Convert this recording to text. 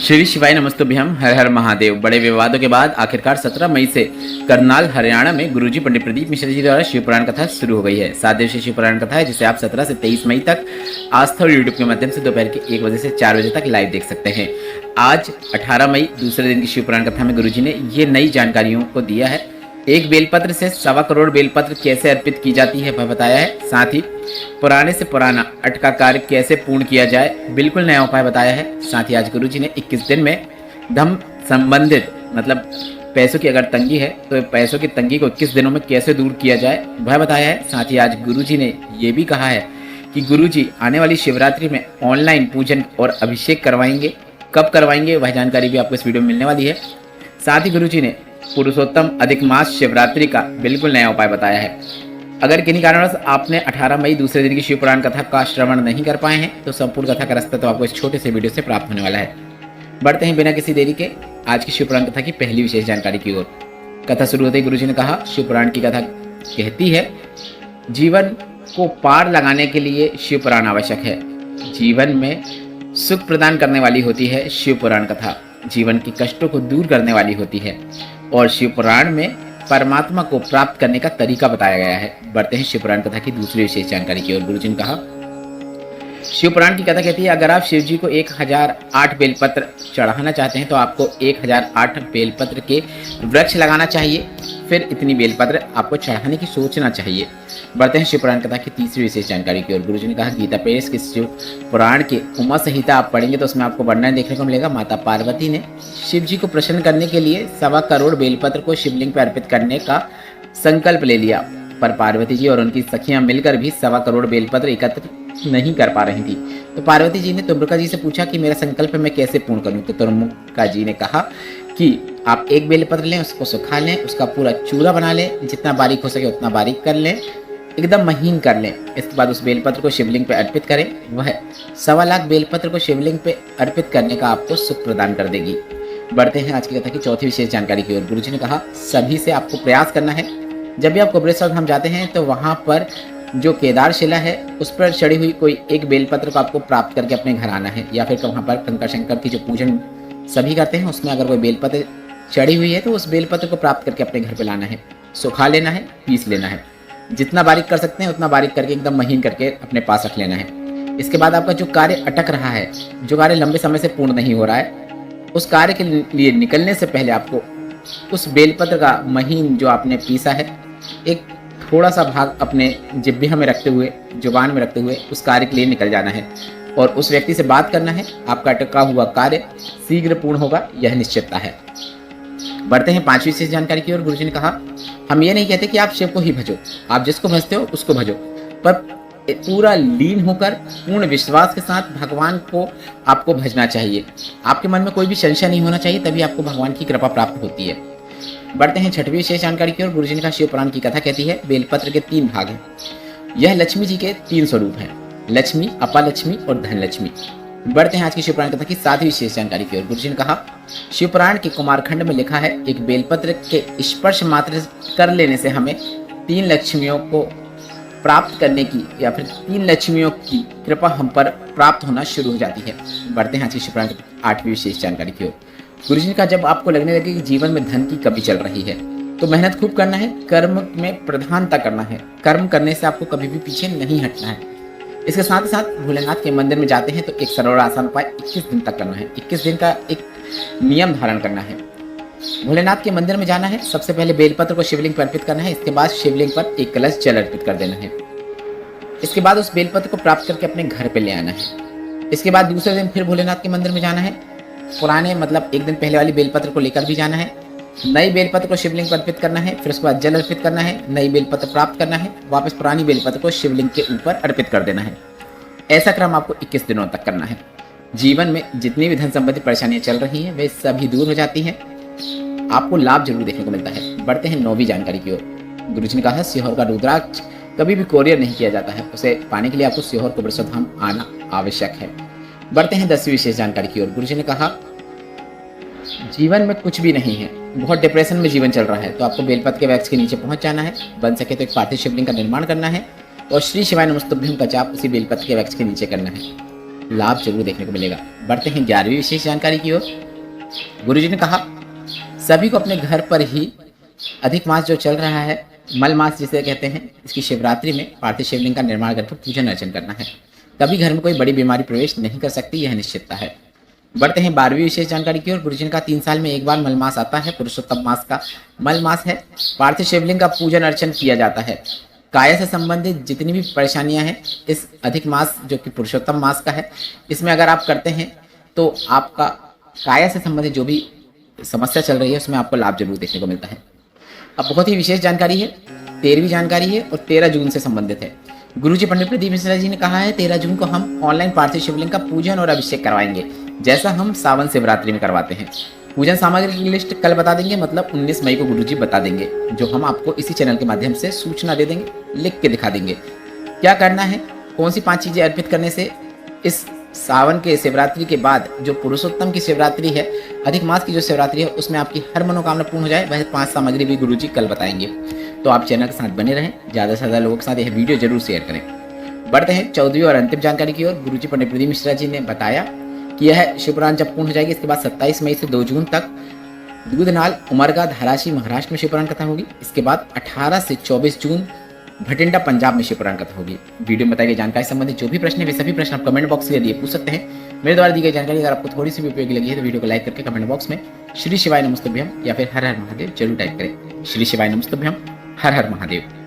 श्री शिवाय नमस्तुभ्यम। हर हर महादेव। बड़े विवादों के बाद आखिरकार 17 मई से करनाल हरियाणा में गुरुजी पंडित प्रदीप मिश्रा जी द्वारा शिवपुराण कथा शुरू हो गई है। 7 दिवसीय शिवपुराण कथा है जिसे आप 17 से 23 मई तक आस्था और यूट्यूब के माध्यम से दोपहर के 1 बजे से 4 बजे तक लाइव देख सकते हैं। आज 18 मई दूसरे दिन की शिवपुराण कथा में गुरुजी ने ये नई जानकारियों को दिया है। एक बेलपत्र से 1.25 करोड़ बेलपत्र कैसे अर्पित की जाती है वह बताया है। साथ ही पुराने से पुराना अटका कार्य कैसे पूर्ण किया जाए बिल्कुल नया उपाय बताया है। साथ ही आज गुरुजी ने 21 दिन में धन संबंधित मतलब पैसों की अगर तंगी है तो पैसों की तंगी को 21 दिनों में कैसे दूर किया जाए वह बताया है। साथ ही आज गुरुजी ने ये भी कहा है कि गुरुजी आने वाली शिवरात्रि में ऑनलाइन पूजन और अभिषेक करवाएंगे। कब करवाएंगे वह जानकारी भी आपको इस वीडियो में मिलने वाली है। साथ ही गुरुजी ने पुरुषोत्तम अधिक मास शिवरात्रि का बिल्कुल नया उपाय बताया है। अगर किन्हीं कारणवश आपने 18 मई दूसरे दिन की शिवपुराण कथा का श्रवण नहीं कर पाए हैं तो संपूर्ण कथा का रास्ता तो आपको इस छोटे से वीडियो से प्राप्त होने वाला है। बढ़ते हैं बिना किसी देरी के आज की शिवपुराण कथा की पहली विशेष जानकारी की ओर। कथा शुरू होते ही गुरुजी ने कहा, शिवपुराण की कथा कहती है जीवन को पार लगाने के लिए शिवपुराण आवश्यक है। जीवन में सुख प्रदान करने वाली होती है शिवपुराण कथा। जीवन के कष्टों को दूर करने वाली होती है और शिवपुराण में परमात्मा को प्राप्त करने का तरीका बताया गया है। बढ़ते हैं शिवपुराण कथा की दूसरी विशेष जानकारी की ओर। गुरुजी ने कहा, शिवपुराण की कथा कहती है अगर आप शिव जी को 1008 बेलपत्र चढ़ाना चाहते हैं तो आपको 1008 बेलपत्र के वृक्ष लगाना चाहिए। फिर इतनी बेलपत्र आपको चढ़ाने की सोचना चाहिए। बढ़ते हैं शिवपुराण कथा की तीसरी विशेष जानकारी की ओर। गुरुजी ने कहा, गीता प्रेस के शिव पुराण के उमा संहिता आप पढ़ेंगे तो उसमें आपको वर्णन देखने को मिलेगा। माता पार्वती ने शिव जी को प्रसन्न करने के लिए 1.25 करोड़ बेलपत्र को शिवलिंग पर अर्पित करने का संकल्प ले लिया, पर पार्वती जी और उनकी सखियां मिलकर भी 1.25 करोड़ बेलपत्र एकत्र नहीं कर पा रही थी। तो पार्वती जी ने तुम्बरुका जी से पूछा कि मेरा संकल्प मैं कैसे पूर्ण करूं। तो तुम्बरुका जी ने कहा कि आप एक बेलपत्र लें, उसको सुखा लें, उसका पूरा चूरा बना लें, जितना बारीक हो सके उतना बारीक कर लें, एकदम महीन कर लें। इसके बाद उस बेलपत्र को शिवलिंग पे अर्पित करें। वह 1.25 लाख बेलपत्र को शिवलिंग पे अर्पित करने का आपको सुख प्रदान कर देगी। बढ़ते हैं आज की कथा की चौथी विशेष जानकारी की ओर। गुरुजी ने कहा, सभी से आपको प्रयास करना है जब भी आप कुबेरेश्वर धाम जाते हैं तो वहाँ पर जो केदार शिला है उस पर चढ़ी हुई कोई एक बेलपत्र को आपको प्राप्त करके अपने घर आना है, या फिर वहाँ पर कंकर शंकर की जो पूजन सभी करते हैं उसमें अगर कोई बेलपत्र चढ़ी हुई है तो उस बेलपत्र को प्राप्त करके अपने घर पे लाना है, सुखा लेना है, पीस लेना है, जितना बारीक कर सकते हैं उतना बारीक करके एकदम महीन करके अपने पास रख लेना है। इसके बाद आपका जो कार्य अटक रहा है, जो कार्य लंबे समय से पूर्ण नहीं हो रहा है, उस कार्य के लिए निकलने से पहले आपको उस बेलपत्र का महीन जो आपने पीसा है एक थोड़ा सा भाग अपने जिब्बिया में रखते हुए, जुबान में रखते हुए उस कार्य के लिए निकल जाना है और उस व्यक्ति से बात करना है। आपका अटका हुआ कार्य शीघ्र पूर्ण होगा, यह निश्चितता है। बढ़ते हैं पांचवी विशेष जानकारी की ओर। गुरुजी ने कहा, हम ये नहीं कहते कि आप शिव को ही भजो, आप जिसको भजते हो उसको भजो, पर पूरा लीन होकर पूर्ण विश्वास के साथ भगवान को आपको भजना चाहिए। आपके मन में कोई भी संशय नहीं होना चाहिए, तभी आपको भगवान की कृपा प्राप्त होती है। बढ़ते हैं छठवीं विशेष जानकारी की ओर। गुरुजी ने कहा, शिवपुराण की कथा कहती है बेलपत्र के 3 भाग हैं। यह लक्ष्मी जी के 3 स्वरूप हैं, लक्ष्मी, अपालक्ष्मी और धनलक्ष्मी। बढ़ते हैं आज की शिवपुराण कथा की 7वीं विशेष जानकारी की ओर। गुरुजी ने कहा, शिवपुराण के कुमारखंड में लिखा है एक बेलपत्र के स्पर्श मात्र कर लेने से हमें 3 लक्ष्मियों को प्राप्त करने की या फिर 3 लक्ष्मियों की कृपा हम पर प्राप्त होना शुरू हो जाती है। बढ़ते हैं आज की शिवपुराण की 8वीं विशेष जानकारी की ओर। गुरुजी ने कहा, जब आपको लगने लगे कि जीवन में धन की कमी चल रही है तो मेहनत खूब करना है, कर्म में प्रधानता करना है, कर्म करने से आपको कभी भी पीछे नहीं हटना है। इसके साथ ही साथ भोलेनाथ के मंदिर में जाते हैं तो एक सरल आसान उपाय 21 दिन तक करना है। 21 दिन का एक नियम धारण करना है। भोलेनाथ के मंदिर में जाना है, सबसे पहले बेलपत्र को शिवलिंग पर अर्पित करना है, इसके बाद शिवलिंग पर एक कलश जल अर्पित कर देना है। इसके बाद उस बेलपत्र को प्राप्त करके अपने घर पे ले आना है। इसके बाद दूसरे दिन फिर भोलेनाथ के मंदिर में जाना है, पुराने मतलब एक दिन पहले वाली बेलपत्र को लेकर भी जाना है, नई बेलपत्र को शिवलिंग पर अर्पित करना है, फिर उसके बाद जल अर्पित करना है, नई बेलपत्र प्राप्त करना है, वापस पुरानी बेलपत्र को शिवलिंग के ऊपर अर्पित कर देना है। ऐसा क्रम आपको 21 दिनों तक करना है। जीवन में जितनी भी धन संबंधी परेशानियां चल रही हैं वे सभी दूर हो जाती हैं, आपको लाभ जरूर देखने को मिलता है। बढ़ते हैं 9वीं जानकारी की ओर। गुरुजी ने कहा, सीहोर का रुद्राक्ष कभी भी कोरियर नहीं किया जाता है, उसे पाने के लिए आपको सीहोर कुबेरेश्वर धाम आना आवश्यक है। बढ़ते हैं 10वीं विशेष जानकारी की ओर। गुरुजी ने कहा, जीवन में कुछ भी नहीं है, बहुत डिप्रेशन में जीवन चल रहा है तो आपको बेलपत्र के वृक्ष के नीचे पहुंच जाना है, बन सके तो एक पार्थिव शिवलिंग का निर्माण करना है और श्री शिवाय नमस्तुभ्यम का जाप उसी बेलपत्र के वृक्ष के नीचे करना है। लाभ जरूर देखने को मिलेगा। बढ़ते हैं 11वीं विशेष जानकारी की ओर। गुरुजी ने कहा, सभी को अपने घर पर ही अधिक मास जो चल रहा है, मल मास जिसे कहते हैं, इसकी शिवरात्रि में पार्थिव शिवलिंग का निर्माण करके पूजन अर्चन करना है। कभी घर में कोई बड़ी बीमारी प्रवेश नहीं कर सकती, यह निश्चितता है। बढ़ते हैं 12वीं विशेष जानकारी की ओर। गुरुजी ने कहा, 3 साल में एक बार मल मास आता है, पुरुषोत्तम मास का मल मास है। पार्थिव शिवलिंग का पूजन अर्चन किया जाता है। काया से संबंधित जितनी भी परेशानियां हैं, इस अधिक मास जो कि पुरुषोत्तम मास का है, इसमें अगर आप करते हैं तो आपका काया से संबंधित जो भी समस्या चल रही है उसमें आपको लाभ जरूर देखने को मिलता है। अब बहुत ही विशेष जानकारी है, 13वीं जानकारी है और 13 जून से संबंधित है। गुरुजी पंडित प्रदीप मिश्रा जी ने कहा है, 13 जून को हम ऑनलाइन पार्थिव शिवलिंग का पूजन और अभिषेक करवाएंगे, जैसा हम सावन शिवरात्रि में करवाते हैं। पूजन सामग्री की लिस्ट कल बता देंगे, मतलब 19 मई को गुरुजी बता देंगे, जो हम आपको इसी चैनल के माध्यम से सूचना दे देंगे, लिख के दिखा देंगे क्या करना है, कौन सी 5 चीजें अर्पित करने से इस सावन के शिवरात्रि के बाद जो पुरुषोत्तम की शिवरात्रि है, अधिक मास की जो शिवरात्रि है, उसमें आपकी हर मनोकामना पूर्ण हो जाए। वह 5 सामग्री भी गुरुजी कल बताएंगे। तो आप चैनल के साथ बने रहें, ज़्यादा से ज़्यादा लोगों के साथ यह वीडियो जरूर शेयर करें। बढ़ते हैं 14वीं और अंतिम जानकारी की ओर। गुरुजी पंडित प्रदीप मिश्रा जी ने बताया कि यह शिवपुराण जब पूर्ण हो जाएगी, इसके बाद 27 मई से 2 जून तक दूधनाल, उमरगा, धाराशी महाराष्ट्र में शिवपुराण कथा होगी। इसके बाद 18 से 24 जून भटिंडा पंजाब में शिवपुराण कथा होगी। वीडियो में बताई गई जानकारी संबंधित जो भी प्रश्न है, वे सभी प्रश्न आप कमेंट बॉक्स में दिए पूछ सकते हैं। मेरे द्वारा दी गई जानकारी अगर आपको थोड़ी सी भी उपयोगी लगी है तो वीडियो को लाइक करके कमेंट बॉक्स में श्री शिवाय नमस्तुभ्यम या फिर हर हर महादेव जरूर टाइप करें। श्री शिवाय नमस्तुभ्यम, हर हर महादेव।